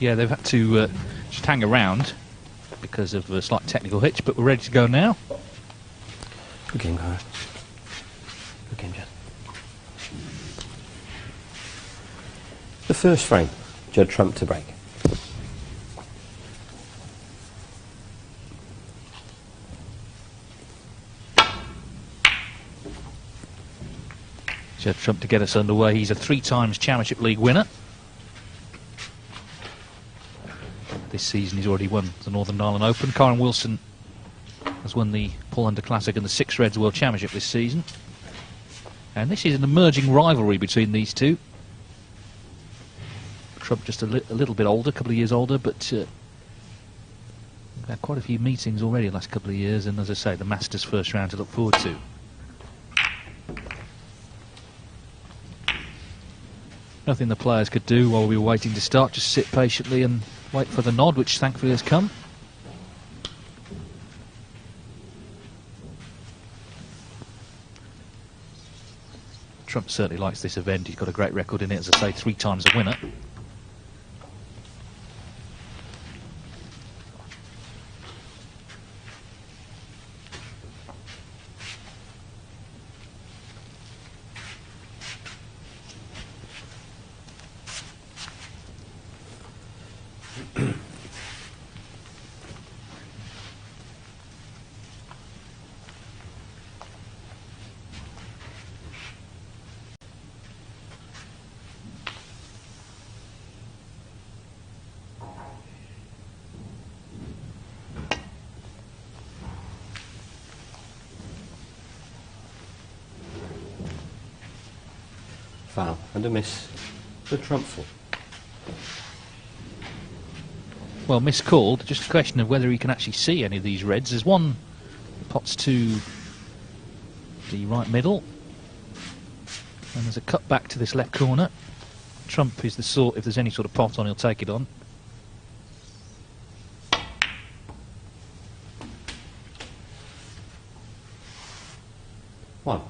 Yeah, they've had to just hang around because of a slight technical hitch, but we're ready to go now. Good game, Cara. Good game, Jed. The first frame, Judd Trump to break. Judd Trump to get us underway. He's a 3-times Championship League winner. This season he's already won the Northern Ireland Open. Karen Wilson has won the Paul Hunter Classic and the Six Reds World Championship this season. And this is an emerging rivalry between these two. Trump just a little bit older, a couple of years older, but we've had quite a few meetings already the last couple of years, and as I say, the Masters first round to look forward to. Nothing the players could do while we were waiting to start, just sit patiently and wait for the nod, which thankfully has come. Trump certainly likes this event. He's got a great record in it, as I say, 3 times a winner. Foul and a miss for Trumpful. Well, miscalled. Just a question of whether he can actually see any of these reds. There's one pots to the right middle, and there's a cut back to this left corner. Trump is the sort, if there's any sort of pot on, he'll take it on. One.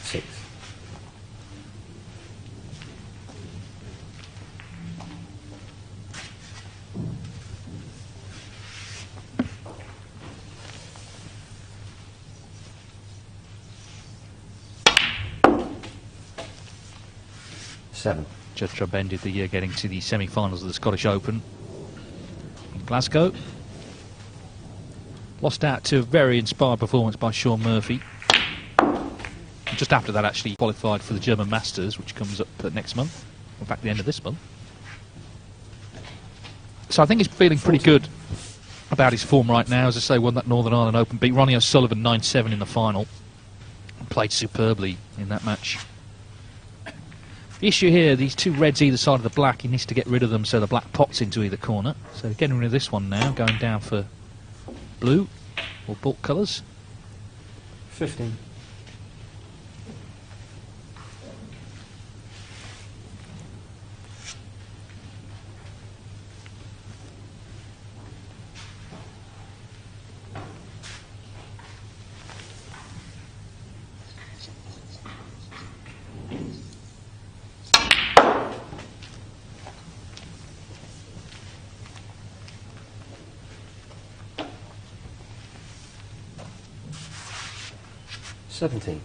Six. Seven. Judd Trump ended the year getting to the semi-finals of the Scottish Open in Glasgow. Lost out to a very inspired performance by Sean Murphy. Just after that, actually qualified for the German Masters, which comes up next month, in fact the end of this month. So I think he's feeling pretty good about his form right now. As I say, won that Northern Ireland Open, beat Ronnie O'Sullivan 9-7 in the final, and played superbly in that match. The issue here, these two reds either side of the black, he needs to get rid of them so the black pops into either corner. So getting rid of this one now, going down for blue, or bulk colours. 15. $17.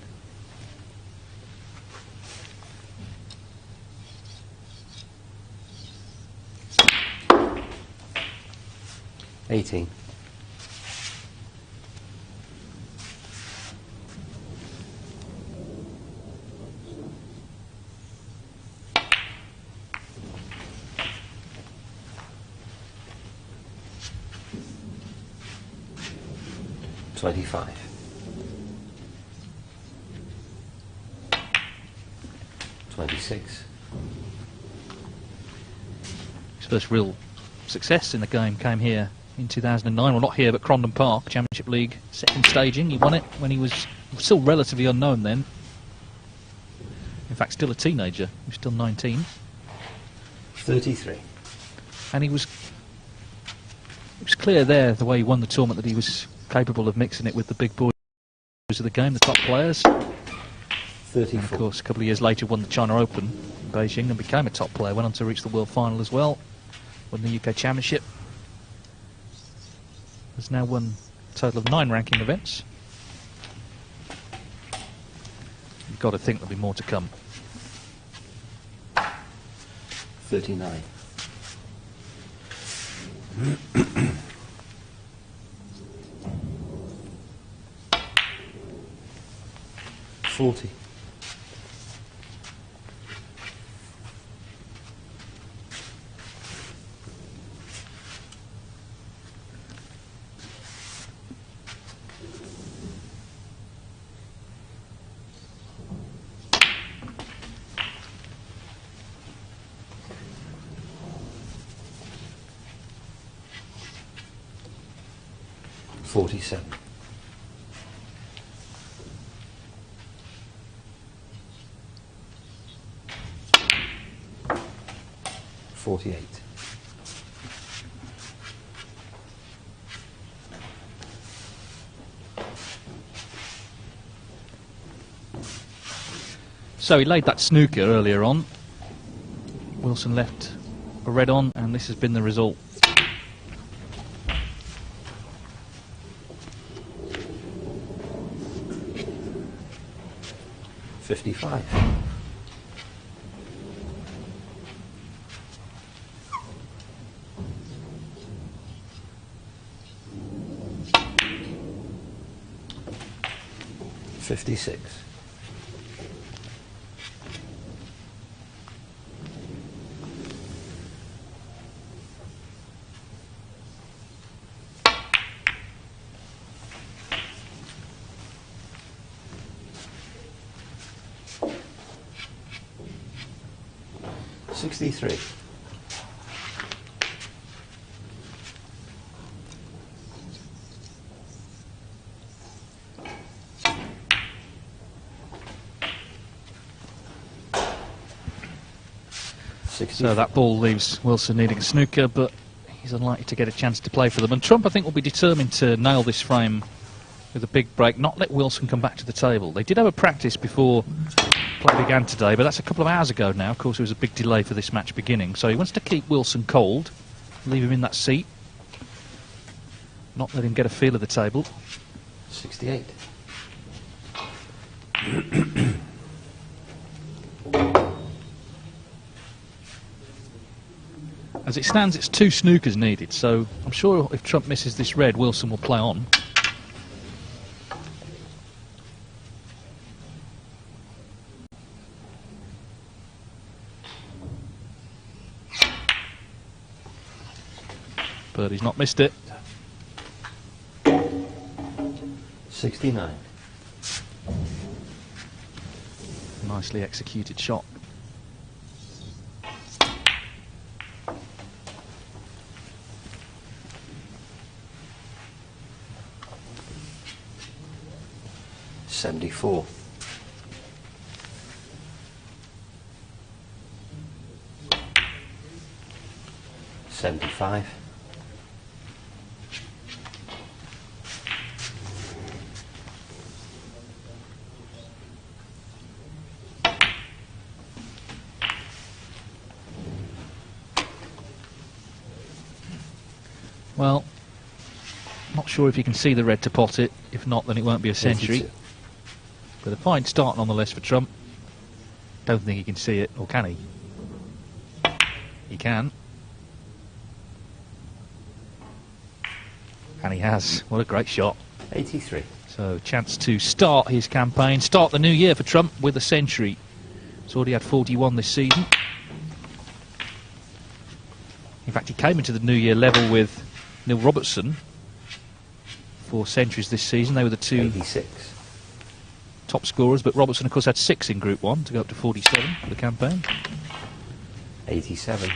$18. $25. 26. His first real success in the game came here in 2009. Well, not here, but Crondon Park, Championship League, second staging. He won it when he was still relatively unknown then. In fact, still a teenager. He was still 19. 33. And it was clear there, the way he won the tournament, that he was capable of mixing it with the big boys of the game, the top players. 34. And of course, a couple of years later, won the China Open in Beijing and became a top player. Went on to reach the World Final as well. Won the UK Championship. Has now won a total of 9 ranking events. You've got to think there'll be more to come. 39. 40. 47. 48. So he laid that snooker earlier on. Wilson left a red on, and this has been the result.55. 56. 63. 64. So that ball leaves Wilson needing a snooker, but he's unlikely to get a chance to play for them. And Trump, I think, will be determined to nail this frame with a big break, not let Wilson come back to the table. They did have a practice before play began today, but that's a couple of hours ago now. Of course, there was a big delay for this match beginning, so he wants to keep Wilson cold, leave him in that seat, not let him get a feel of the table. 68. As it stands, it's 2 snookers needed, so I'm sure if Trump misses this red, Wilson will play on. But he's not missed it. 69. Nicely executed shot. $74. 75. 'Well, not sure if you can see the red to pot it. If not, then it won't be a century. 82. But a fine starting on the list for Trump. Don't think he can see it, or can he? He can. And he has. What a great shot. 83. So, chance to start his campaign, start the new year for Trump with a century. He's already had 41 this season. In fact, he came into the new year level with Neil Robertson. 4 centuries this season. They were the 2 86. top scorers, but Robertson, of course, had 6 in Group 1 to go up to 47 for the campaign. 87.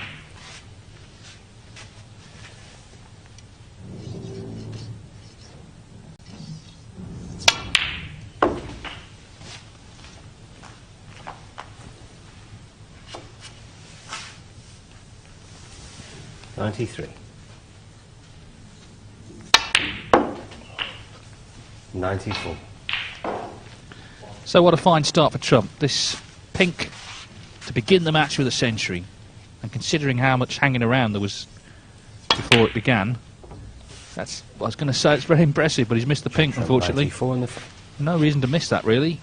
93. 94. So what a fine start for Trump. This pink to begin the match with a century. And considering how much hanging around there was before it began, that's, I was going to say, it's very impressive, but he's missed the pink, unfortunately. 94 in the frame. No reason to miss that, really.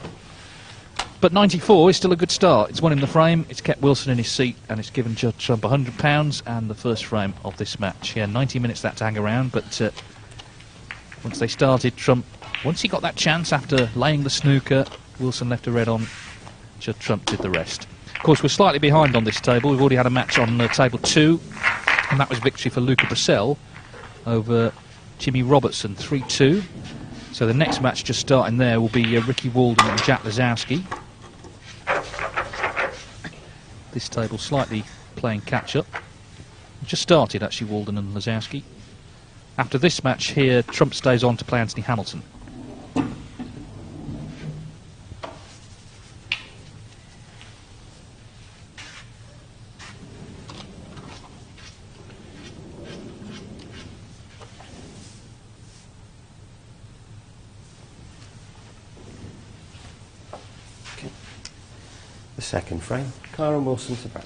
But 94 is still a good start. It's won him the frame, it's kept Wilson in his seat, and it's given Judge Trump £100 and the first frame of this match. Yeah, 90 minutes that to hang around, but once they started, Trump, once he got that chance after laying the snooker, Wilson left a red on, Judge Trump did the rest. Of course, we're slightly behind on this table. We've already had a match on table 2, and that was victory for Luca Brissell over Jimmy Robertson, 3-2. So the next match just starting there will be Ricky Walden and Jack Lazowski. This table slightly playing catch-up. Just started, actually, Walden and Lazowski. After this match here, Trump stays on to play Anthony Hamilton. The second frame, Karen Wilson to break.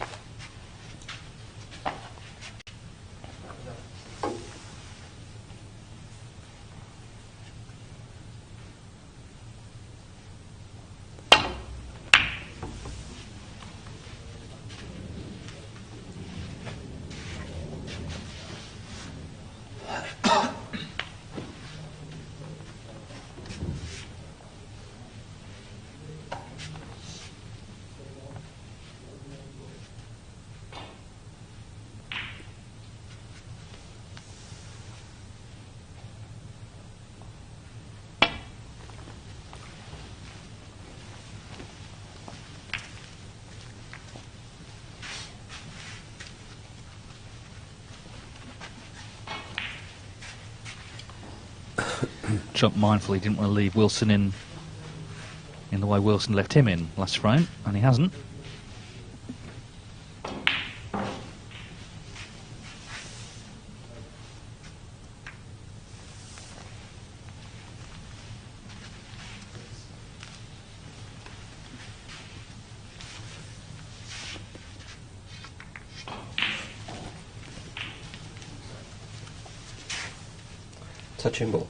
Trump mindful he didn't want to leave Wilson in the way Wilson left him in last frame, and he hasn't. Touching ball.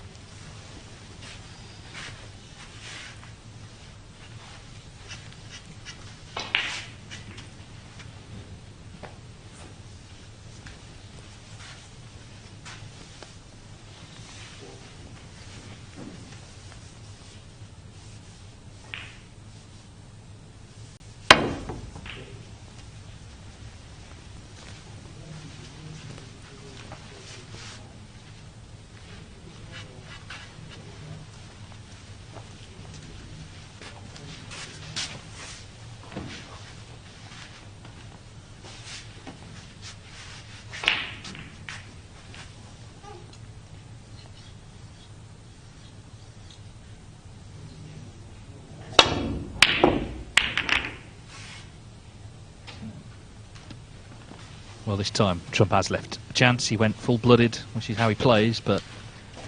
Well, this time Trump has left a chance. He went full-blooded, which is how he plays, but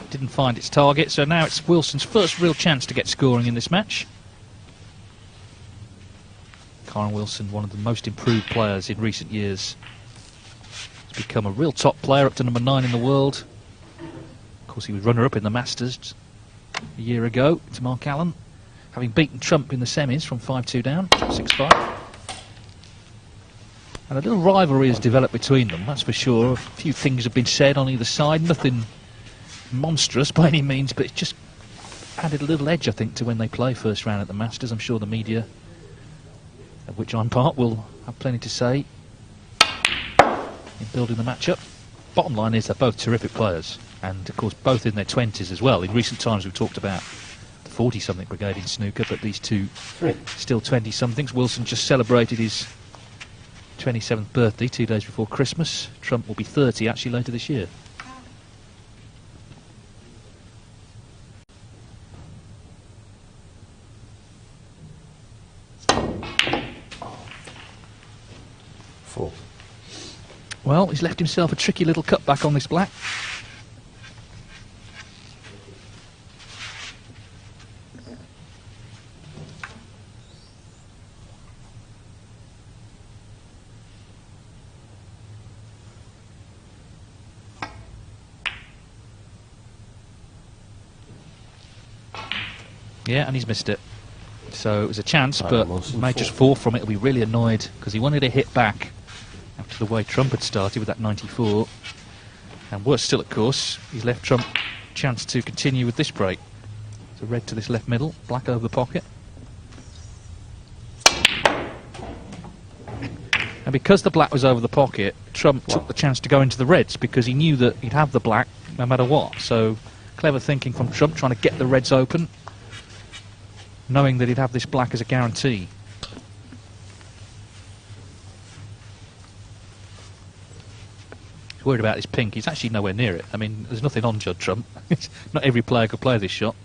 didn't find its target. So now it's Wilson's first real chance to get scoring in this match. Karen Wilson, one of the most improved players in recent years, has become a real top player, up to number 9 in the world. Of course, he was runner-up in the Masters a year ago to Mark Allen, having beaten Trump in the semis from 5-2 down, 6-5. And a little rivalry has developed between them, that's for sure. A few things have been said on either side, nothing monstrous by any means, but it's just added a little edge, I think, to when they play first round at the Masters. I'm sure the media, of which I'm part, will have plenty to say in building the matchup. Bottom line is they're both terrific players, and of course both in their 20s as well. In recent times we've talked about the 40-something brigade in snooker, but these two still 20-somethings. Wilson just celebrated his 27th birthday 2 days before Christmas. Trump will be 30 actually later this year. Well, he's left himself a tricky little cutback on this black. Yeah, and he's missed it. So it was a chance, but he may just fall from it. He'll be really annoyed because he wanted to hit back after the way Trump had started with that 94. And worse still, of course, he's left Trump a chance to continue with this break. So red to this left middle, black over the pocket. And because the black was over the pocket, Trump took the chance to go into the reds because he knew that he'd have the black no matter what. So clever thinking from Trump, trying to get the reds open, knowing that he'd have this black as a guarantee. He's worried about his pink. He's actually nowhere near it. I mean, there's nothing on Judd Trump. Not every player could play this shot.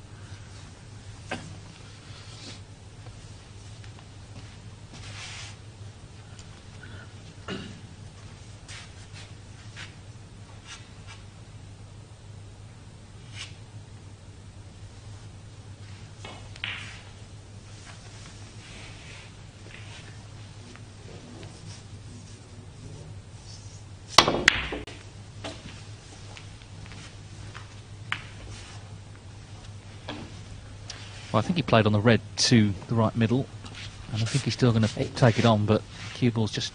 Well, I think he played on the red to the right middle, and I think he's still going to take it on, but cue ball's just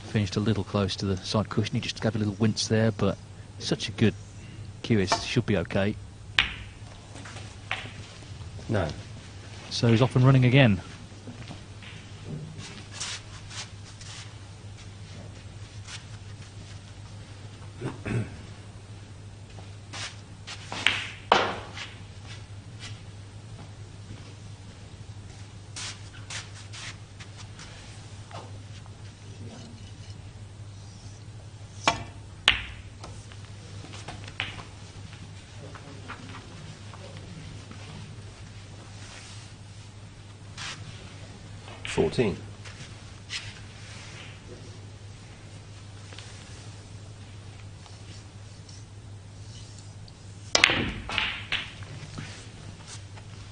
finished a little close to the side cushion. He just gave a little wince there, but such a good cueist, should be okay. No. So he's off and running again. $14.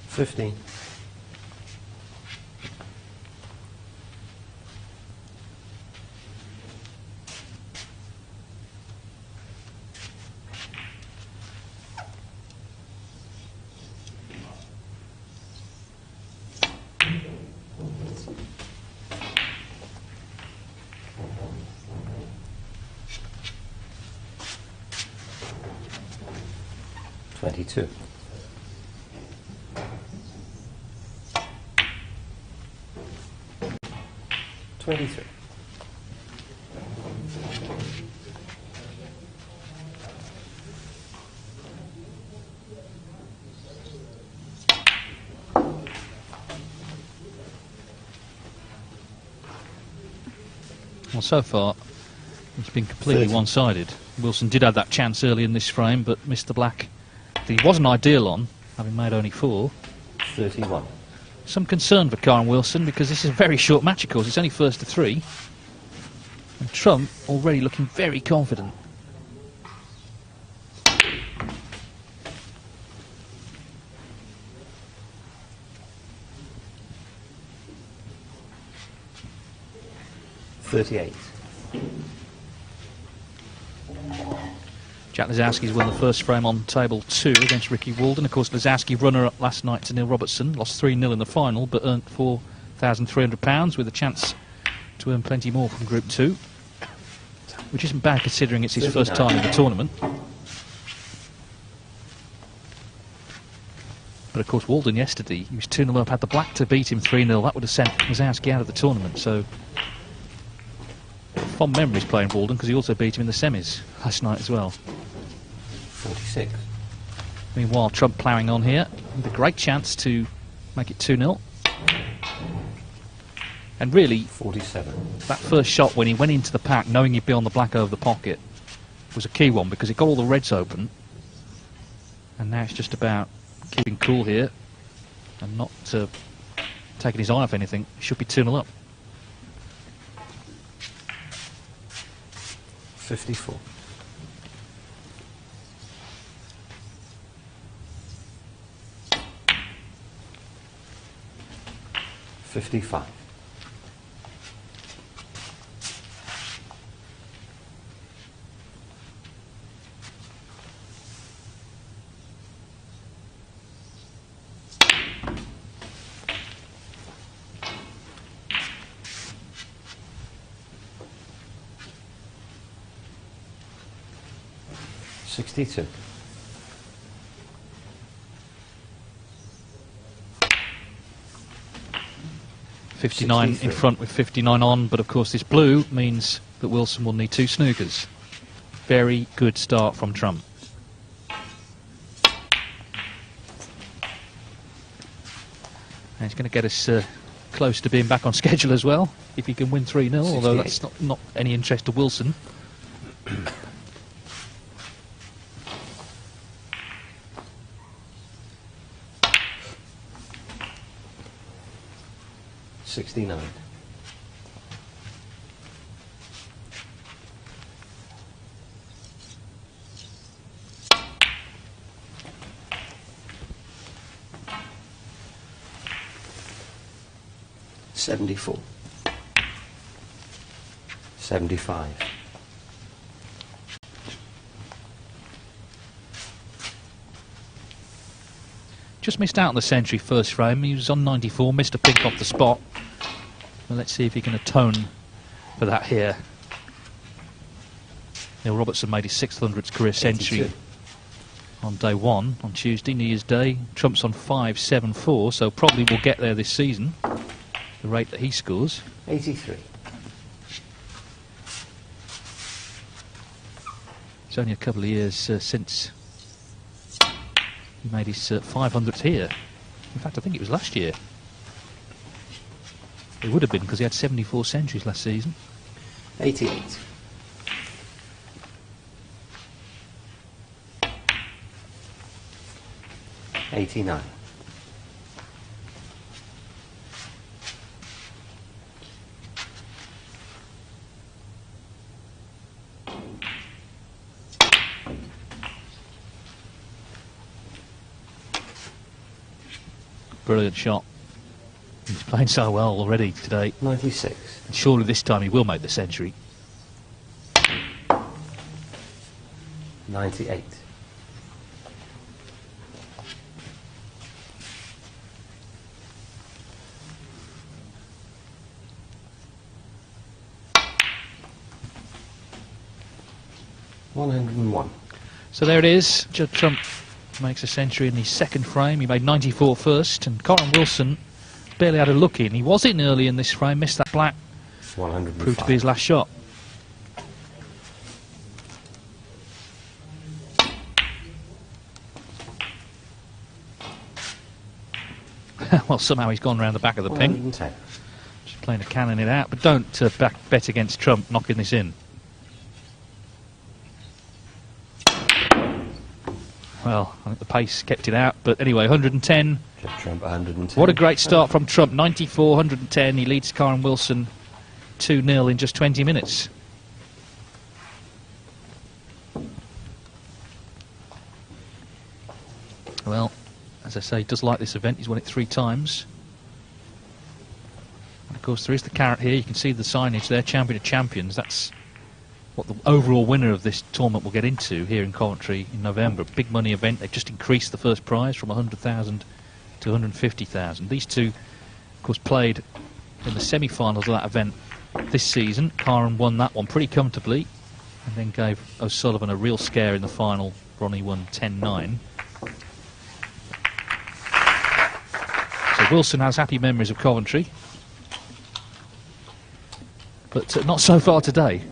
$15. $22. $23. Well, so far, it's been completely one-sided. Wilson did have that chance early in this frame, but missed the black that he wasn't ideal on, having made only 4. 31. Some concern for Karen Wilson, because this is a very short match, of course. It's only first to 3. And Trump already looking very confident. $38. Jack Lisowski's won the first frame on table 2 against Ricky Walden. Of course, Lisowski runner-up last night to Neil Robertson. Lost 3-0 in the final, but earned £4,300 with a chance to earn plenty more from Group 2. Which isn't bad considering it's his first time in the tournament. But of course, Walden yesterday, he was 2-0 up, had the black to beat him 3-0. That would have sent Lisowski out of the tournament, so... fond memories playing Walden, because he also beat him in the semis last night as well. 46. Meanwhile, Trump ploughing on here with a great chance to make it 2-0. And really, 47. That first shot when he went into the pack, knowing he'd be on the black over the pocket, was a key one because it got all the reds open. And now it's just about keeping cool here and not taking his eye off anything. He should be 2-0 up. 54. 55. 62. 59 in front with 59 on, but of course this blue means that Wilson will need 2 snookers. Very good start from Trump. And he's going to get us close to being back on schedule as well, if he can win 3-0, although that's not any interest to Wilson. $69. 74. 75. Just missed out on the century first frame. He was on 94, missed a pink off the spot. Well, let's see if he can atone for that here. Neil Robertson made his 600th career century 82. on day 1, on Tuesday, New Year's Day. Trump's on 5.74, so probably will get there this season, the rate that he scores. 83. It's only a couple of years since he made his 500th here. In fact, I think it was last year. It would have been, because he had 74 centuries last season. 88. 89. 'Brilliant shot. He's playing so well already today. 96. Surely this time he will make the century. 98. 101. So there it is. Judd Trump makes a century in his second frame. He made 94 first, and Corin Wilson barely had a look in. He was in early in this frame, missed that black. 105. Proved to be his last shot. Well, somehow he's gone around the back of the pink. 110. Just playing to cannon it out, but don't bet against Trump knocking this in. Well, I think the pace kept it out, but anyway, 110. Judd Trump 110. What a great start from Trump. 94, 110. He leads Corin Wilson 2-0 in just 20 minutes. Well, as I say, he does like this event. He's won it 3 times. And of course, there is the carrot here. You can see the signage there, Champion of Champions. That's what the overall winner of this tournament will get into here in Coventry in November. Big money event. They've just increased the first prize from 100,000 to 150,000. These two, of course, played in the semi-finals of that event this season. Corin won that one pretty comfortably, and then gave O'Sullivan a real scare in the final. Ronnie won 10-9. So Wilson has happy memories of Coventry, but not so far today.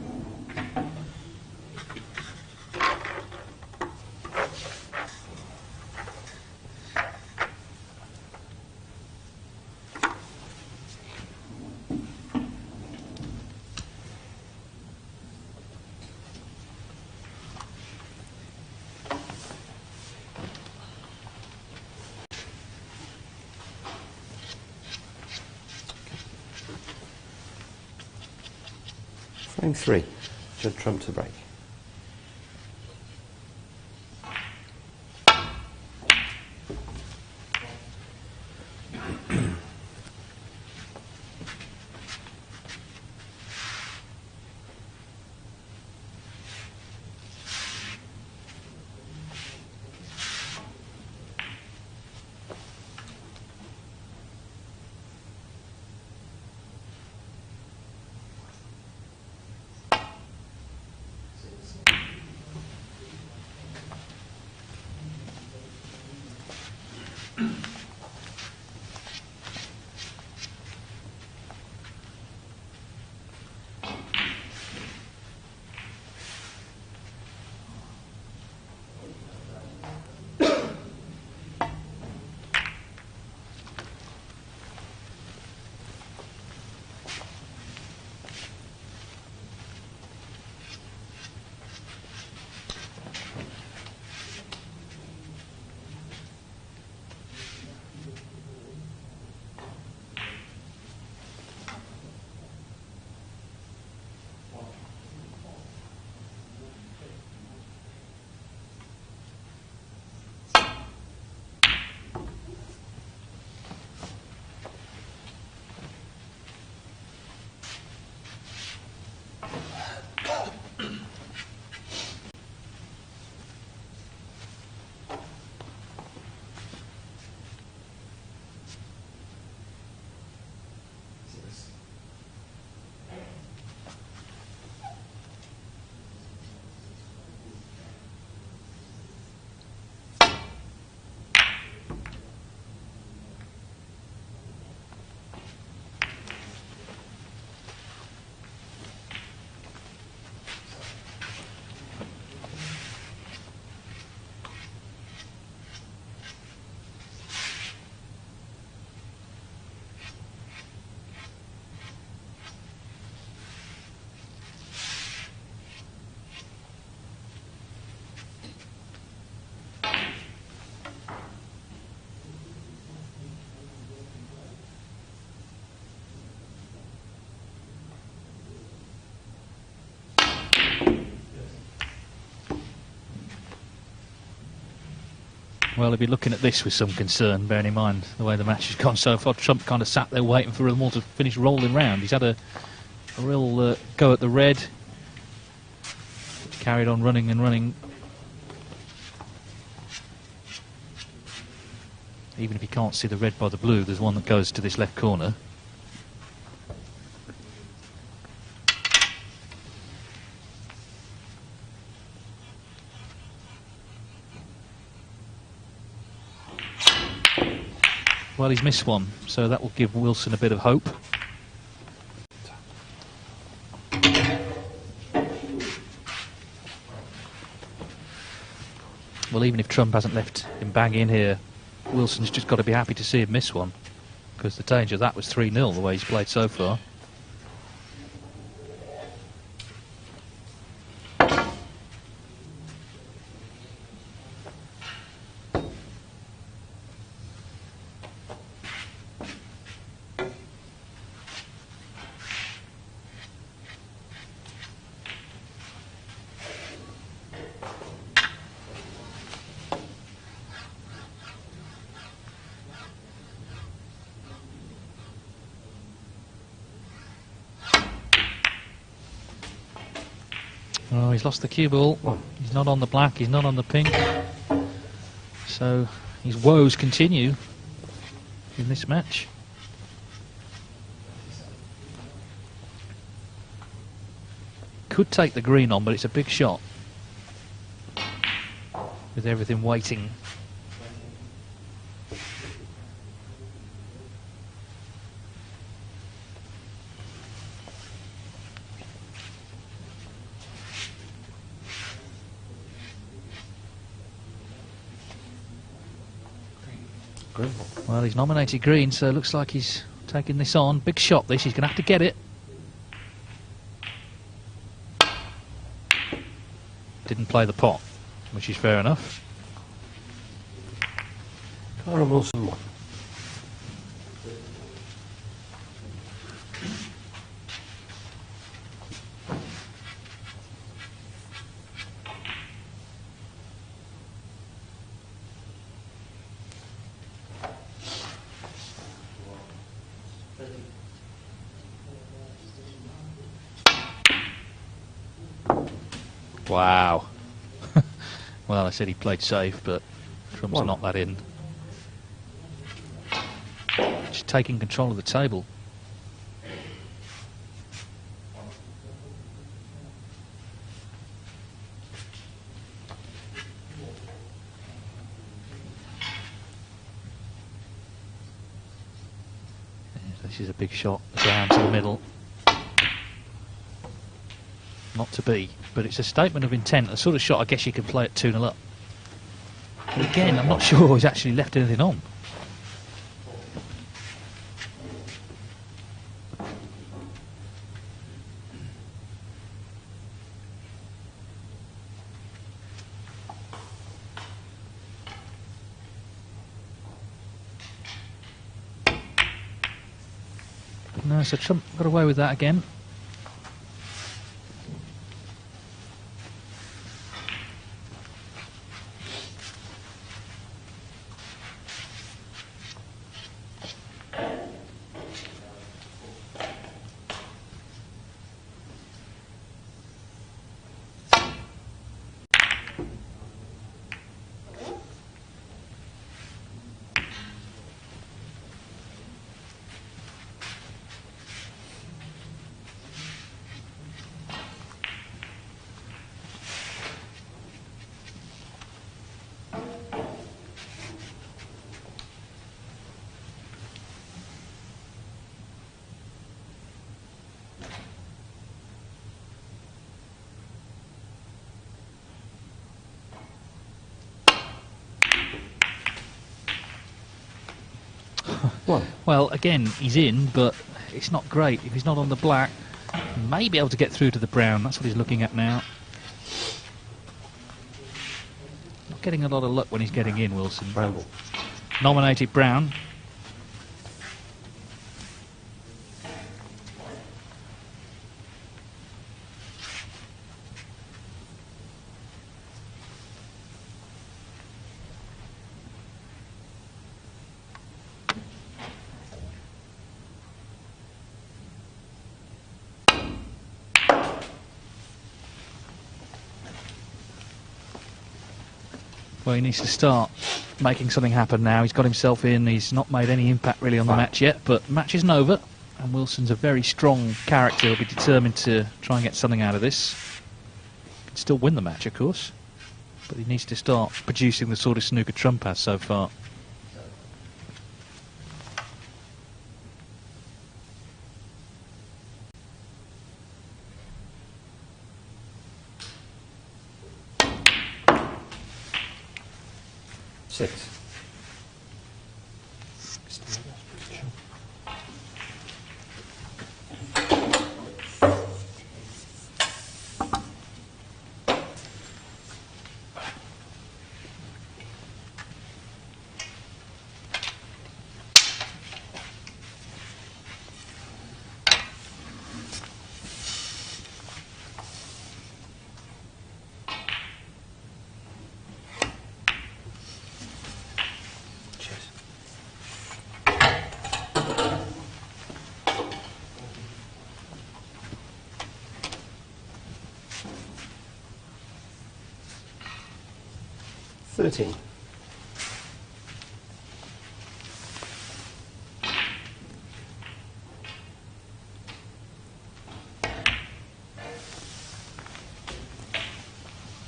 Frame 3. Judd Trump to break. Well, he'll be looking at this with some concern, bearing in mind the way the match has gone so far. Trump kind of sat there waiting for them all to finish rolling round. He's had a real go at the red. Carried on running and running. Even if you can't see the red by the blue, there's one that goes to this left corner. Well, he's missed one, so that will give Wilson a bit of hope. Well, even if Trump hasn't left him bang in here, Wilson's just got to be happy to see him miss one, because the danger of that was 3-0 the way he's played so far. Oh, he's lost the cue ball. He's not on the black, he's not on the pink. So his woes continue in this match. Could take the green on, but it's a big shot. With everything waiting. Well, he's nominated green, so it looks like he's taking this on. Big shot this, he's going to have to get it. Didn't play the pot, which is fair enough. Cara Wilson won. Wow. Well, I said he played safe, but Trump's knocked that in. Just taking control of the table. This is a big shot down to the middle. Not to be, but it's a statement of intent, the sort of shot I guess you can play at 2-0 up. But again, I'm not sure he's actually left anything on. No, so Trump got away with that again. Well, again, he's in, but it's not great. If he's not on the black, he may be able to get through to the brown. That's what he's looking at now. Not getting a lot of luck when he's getting in, Wilson. Bramble. Nominated brown. Well, he needs to start making something happen now. He's got himself in. He's not made any impact really on the match yet, but the match isn't over. And Wilson's a very strong character. He'll be determined to try and get something out of this. He can still win the match, of course, but he needs to start producing the sort of snooker Trump has so far. Six. $13.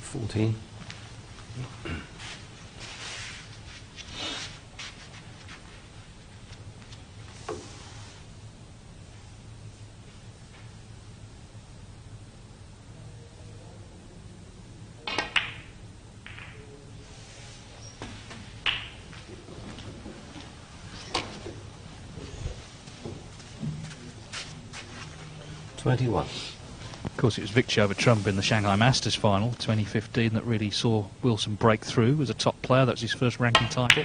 $14. $21. Of course, it was victory over Trump in the Shanghai Masters final 2015 that really saw Wilson break through as a top player. That was his first ranking title.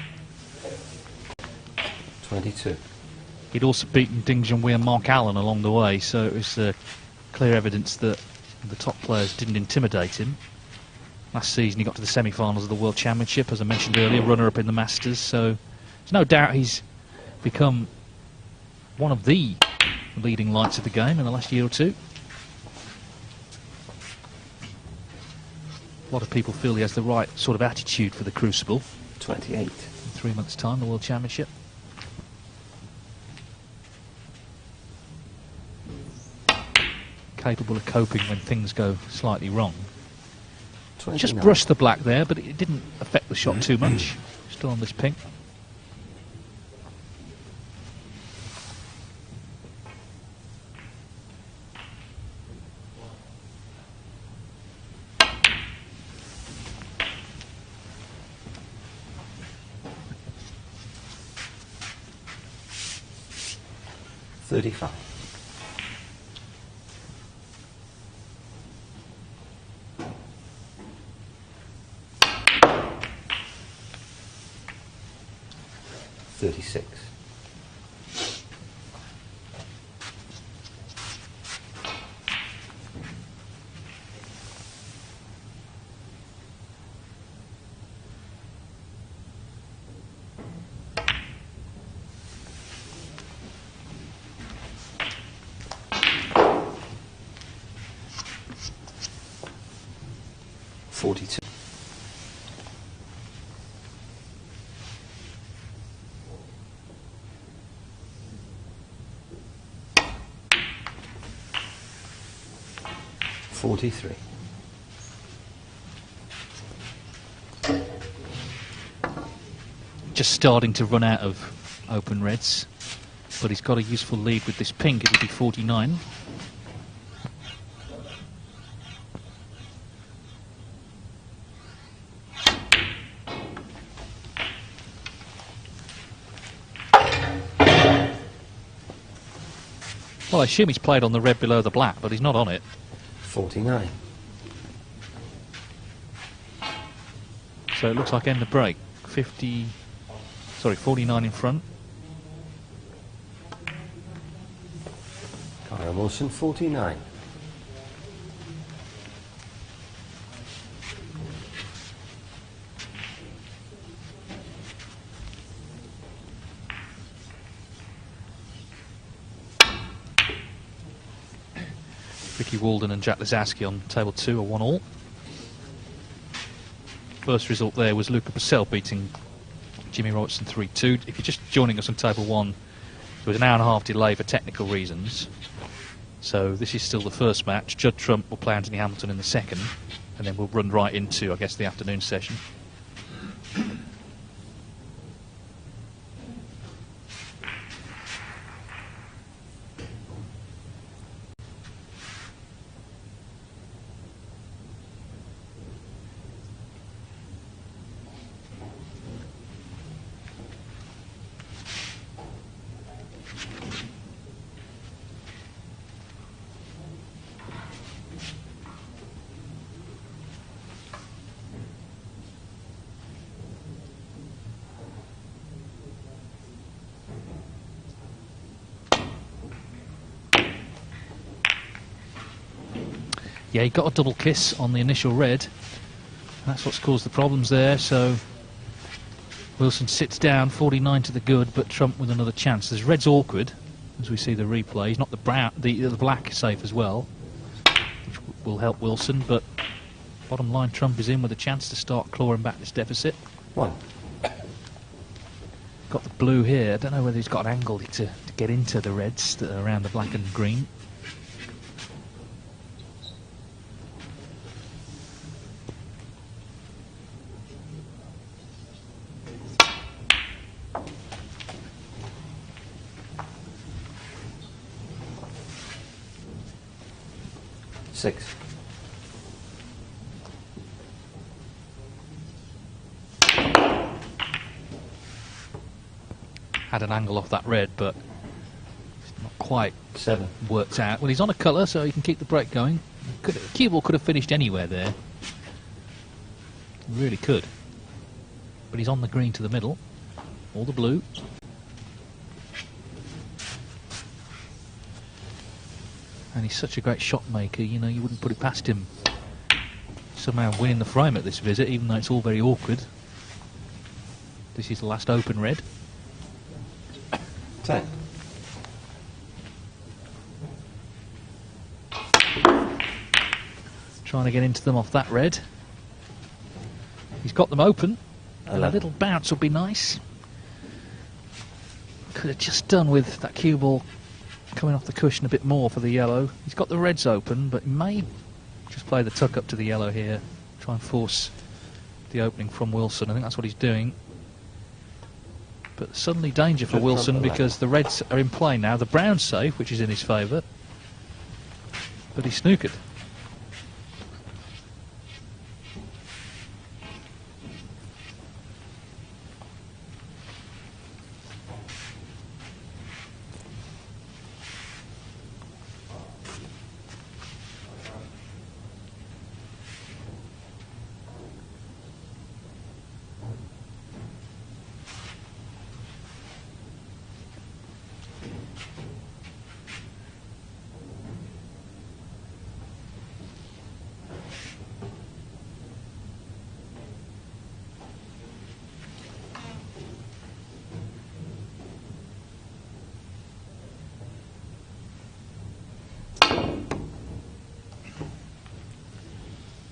22. He'd also beaten Ding Junhui and Mark Allen along the way, so it was clear evidence that the top players didn't intimidate him. Last season he got to the semi-finals of the World Championship, as I mentioned earlier, runner-up in the Masters, so there's no doubt he's become one of the leading lights of the game in the last year or two. A lot of people feel he has the right sort of attitude for the Crucible. 28. In 3 months' time, the World Championship. Capable of coping when things go slightly wrong. 29. Just brushed the black there, but it didn't affect the shot too much. Still on this pink. $35. 36. 42. 43. just starting to run out of open reds, but he's got a useful lead with this pink. It'll be 49. Well, I assume he's played on the red below the black, but he's not on it. 49. So it looks like end of break. 49 in front. Kyron Wilson, 49. Ricky Walden and Jack Lazaski on table 2 are 1-all. First result there was Luca Purcell beating Jimmy Robertson 3-2. If you're just joining us on table 1, there was an hour and a half delay for technical reasons. So this is still the first match. Judd Trump will play Anthony Hamilton in the second, and then we'll run right into, I guess, the afternoon session. Yeah, he got a double kiss on the initial red. That's what's caused the problems there. So Wilson sits down, 49 to the good, but Trump with another chance. There's red's awkward, as we see the replay. He's not the brown, the black safe as well, which will help Wilson. But bottom line, Trump is in with a chance to start clawing back this deficit. 1. Got the blue here. I don't know whether he's got an angle to get into the reds that are around the black and green. Six. Had an angle off that red, but it's not quite 7. worked out. Well, he's on a colour, so he can keep the break going. Cue ball could have finished anywhere there. Really could. But he's on the green to the middle, or the blue. And he's such a great shot maker, you know, you wouldn't put it past him somehow winning the frame at this visit, even though it's all very awkward. This is the last open red. 10. Trying to get into them off that red. He's got them open, and a little bounce would be nice. Could have just done with that cue ball coming off the cushion a bit more for the yellow. He's got the reds open, but he may just play the tuck up to the yellow here, try and force the opening from Wilson. I think that's what he's doing. But suddenly danger for Wilson because the reds are in play now. The brown's safe, which is in his favour, but he's snookered.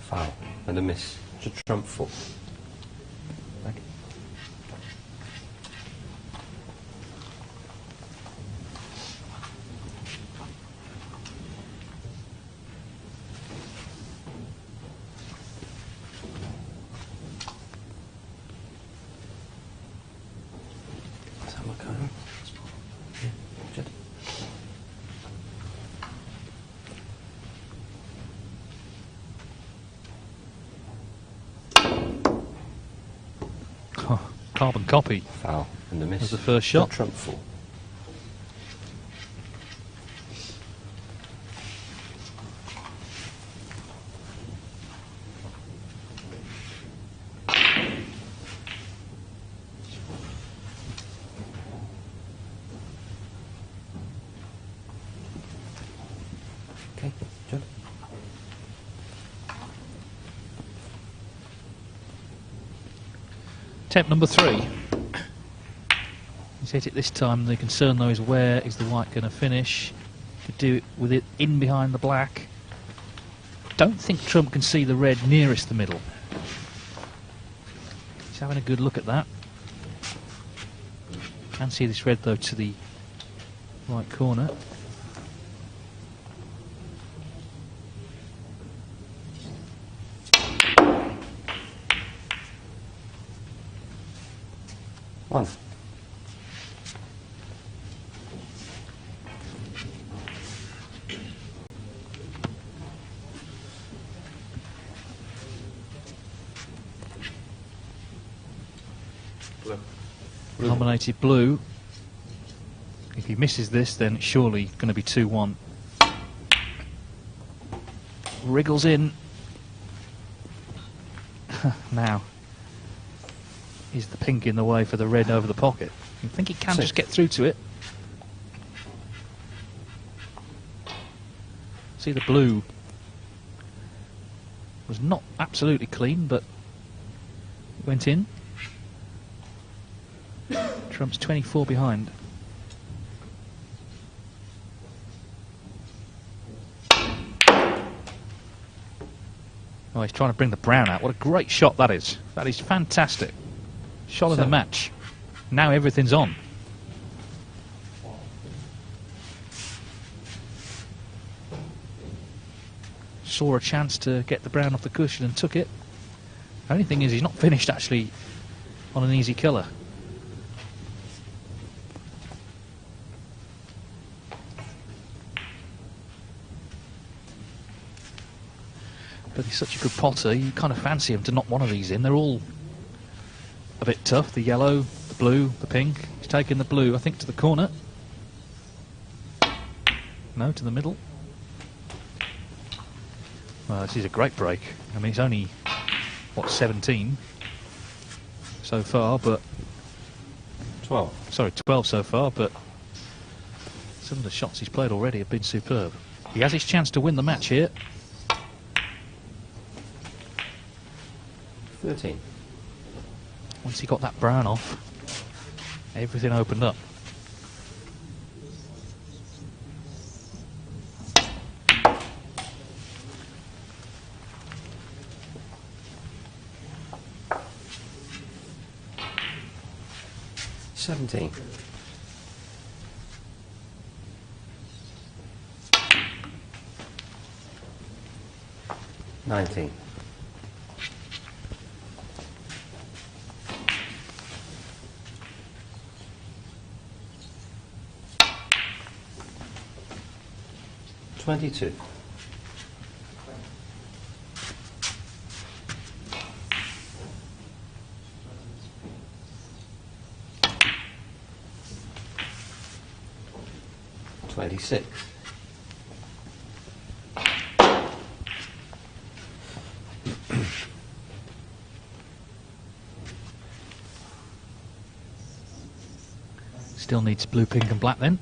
Foul and a miss to trump full. Thank you. Is that my card? Yeah, Jed. Carbon copy. Foul and a miss. Was the first shot. Trump full. Okay, Jed. Attempt number 3. He's hit it this time. The concern though is where is the white going to finish? Could do it with it in behind the black. Don't think Trump can see the red nearest the middle. He's having a good look at that. Can see this red though to the right corner. One. Blue. Nominated blue. If he misses this, then it's surely going to be 2-1. Wriggles in. Now, is the pink in the way for the red over the pocket? You think he can just get through to it? See, the blue was not absolutely clean, but it went in. Trump's 24 behind. Oh, he's trying to bring the brown out. What a great shot that is. That is fantastic. Shot of the match. Now everything's on. Saw a chance to get the brown off the cushion and took it. The only thing is he's not finished actually on an easy colour. But he's such a good potter, you kind of fancy him to knock one of these in. They're all a bit tough. The yellow, the blue, the pink. He's taken the blue, I think, to the corner. No, to the middle. Well, this is a great break. I mean, it's only, what, 17 so far, but... 12. Sorry, 12 so far, but some of the shots he's played already have been superb. He has his chance to win the match here. 13. Once he got that brown off, everything opened up. 17. 19. 22. 26. 'Still needs blue, pink and black then.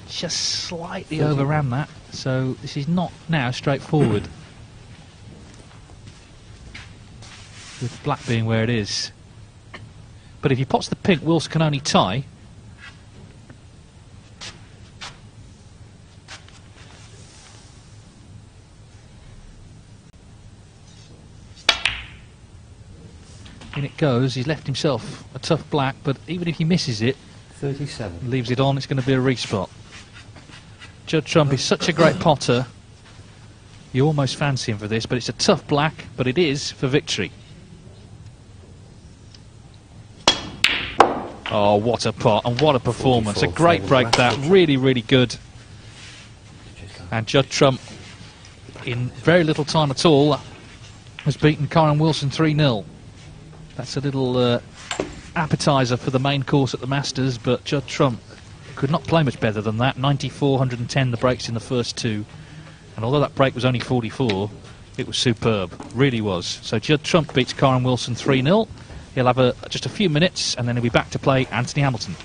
Just slightly overran that, so this is not now straightforward. With black being where it is. But if he pots the pink, Wilson can only tie. In it goes. He's left himself a tough black, but even if he misses it, 37. Leaves it on, it's going to be a respot. Judd Trump is such a great potter. You almost fancy him for this, but it's a tough black, but it is for victory. Oh, what a pot and what a performance. A great break that, really, really good. And Judd Trump, in very little time at all, has beaten Kyren Wilson 3-0. That's a little appetiser for the main course at the Masters, but Judd Trump could not play much better than that. 94, 110 the breaks in the first two. And although that break was only 44, it was superb. Really was. So Judd Trump beats Kyren Wilson 3-0. He'll have just a few minutes and then he'll be back to play Anthony Hamilton.